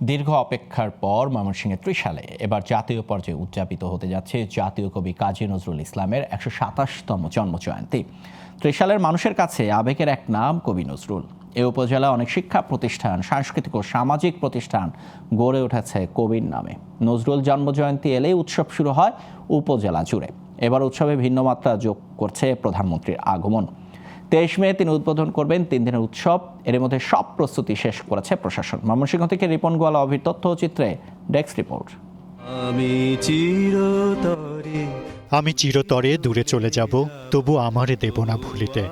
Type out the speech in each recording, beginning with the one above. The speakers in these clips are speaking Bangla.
দীর্ঘ অপেক্ষার পর ময়মনসিংহের ত্রিশালে এবার জাতীয় পর্যায়ে উদযাপিত হতে যাচ্ছে জাতীয় কবি কাজী নজরুল ইসলামের ১২৭তম জন্মজয়ন্তী। ত্রিশালের মানুষের কাছে আবেগের এক নাম কবি নজরুল। এ উপজেলা অনেক শিক্ষা প্রতিষ্ঠান, সাংস্কৃতিক ও সামাজিক প্রতিষ্ঠান গড়ে উঠেছে কবির নামে। নজরুল জন্মজয়ন্তী এলেই উৎসব শুরু হয় উপজেলা জুড়ে। এবার উৎসবে ভিন্ন মাত্রা যোগ করছে প্রধানমন্ত্রীর আগমন। ২৩ মে তিনি উদ্বোধন করবেন ৩ দিনের উৎসব। এর মধ্যে সব প্রস্তুতি শেষ করেছে প্রশাসন। ময়মনসিংহ থেকে রিপন গোয়ালা অভির তথ্যচিত্রে ডেস্ক রিপোর্ট। আমি চিরতরে দূরে চলে যাব, তবু আমারে দেব না ভুলিতে।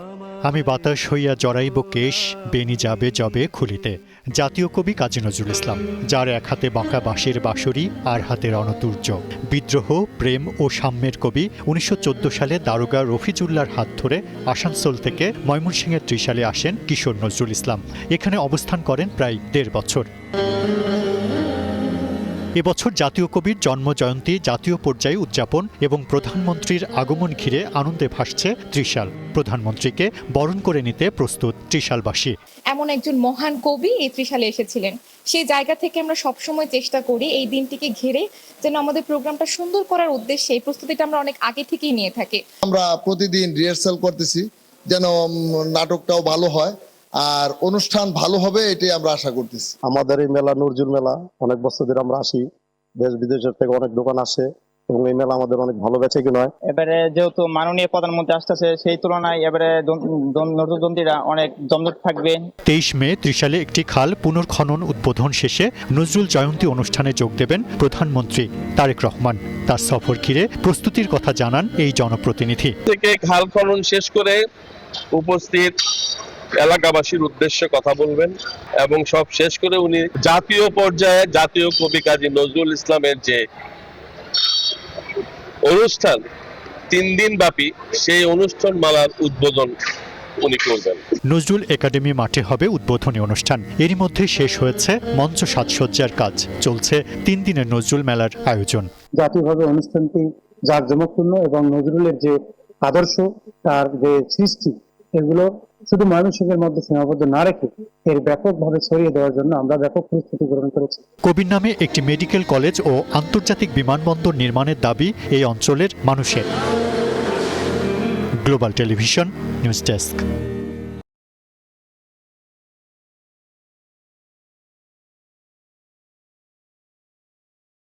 আমি বাতাস হইয়া জড়াইব কেশ, বেনি যাবে যবে খুলিতে। জাতীয় কবি কাজী নজরুল ইসলাম, যার এক হাতে বাঁকা বাঁশের বাঁশরি আর হাতে রণতুর্য। বিদ্রোহ, প্রেম ও সাম্যের কবি। ১৯১৪ সালে দারোগা রফিজুল্লাহর হাত ধরে আসানসোল থেকে ময়মনসিংহের ত্রিশালে আসেন কিশোর নজরুল ইসলাম। এখানে অবস্থান করেন প্রায় ১.৫ বছর। এবছর জাতীয় কবির জন্মজয়ন্তী জাতীয় পর্যায়ে উদযাপন এবং প্রধানমন্ত্রীর আগমন ঘিরে আনন্দে ভাসছে ত্রিশাল। প্রধানমন্ত্রীকে বরণ করে নিতে প্রস্তুত ত্রিশালবাসী। এমন একজন মহান কবি এই ত্রিশালে এসেছিলেন, সেই জায়গা থেকে আমরা সবসময় চেষ্টা করি এই দিনটিকে ঘিরে যেন আমাদের প্রোগ্রামটা সুন্দর করার উদ্দেশ্যে এই প্রস্তুতিটা আমরা অনেক আগে থেকেই নিয়ে থাকি। আমরা প্রতিদিন রিহার্সাল করতেছি যেন নাটকটাও ভালো হয় আর অনুষ্ঠান ভালো হবে, এটাই আমরা আশা করতেছি। আমাদের এই মেলা নজরুল মেলা অনেক বছর ধরে আমরা আসি, দেশ বিদেশের থেকে অনেক দোকান আসে এবং এই মেলা আমাদের অনেক ভালো বেচে কিনা হয়। এবারে যেহেতু মাননীয় প্রধানমন্ত্রী আসতেছে, সেই তুলনায় এবারে নজরুলজয়ন্তীরা অনেক জমজট থাকবে। ২৩ মে ত্রিশালে একটি খাল পুনর্খনন উদ্বোধন শেষে নজরুল জয়ন্তী অনুষ্ঠানে যোগ দেবেন প্রধানমন্ত্রী তারেক রহমান। তার সফর ঘিরে প্রস্তুতির কথা জানান এই জনপ্রতিনিধি। থেকে খাল খনন শেষ করে উপস্থিত এলাকাবাসীর উদ্দেশ্যে কথা বলবেন এবং সব শেষ করে উনি জাতীয় পর্যায়ে জাতীয় কবি কাজী নজরুল ইসলামের যে অনুষ্ঠান ৩ দিন ব্যাপী, সেই অনুষ্ঠান মালার উদ্বোধন উনি করবেন। নজরুল একাডেমি মাঠে হবে উদ্বোধনী অনুষ্ঠান। এরই মধ্যে শেষ হয়েছে মঞ্চ সাজসজ্জার কাজ। চলছে ৩ দিনের নজরুল মেলার আয়োজন। জাতীয়ভাবে অনুষ্ঠানটি জাঁকজমকপূর্ণ এবং নজরুলের যে আদর্শ, তার যে সৃষ্টি, এগুলো শুধু ময়মনসিংহের মধ্যে সীমাবদ্ধ না রেখে এর ব্যাপকভাবে ছড়িয়ে দেওয়ার জন্য আমরা ব্যাপক প্রস্তুতি গ্রহণ করেছি। কবির নামে একটি মেডিকেল কলেজ ও আন্তর্জাতিক বিমানবন্দর নির্মাণের দাবি এই অঞ্চলের মানুষের। Global television news desk.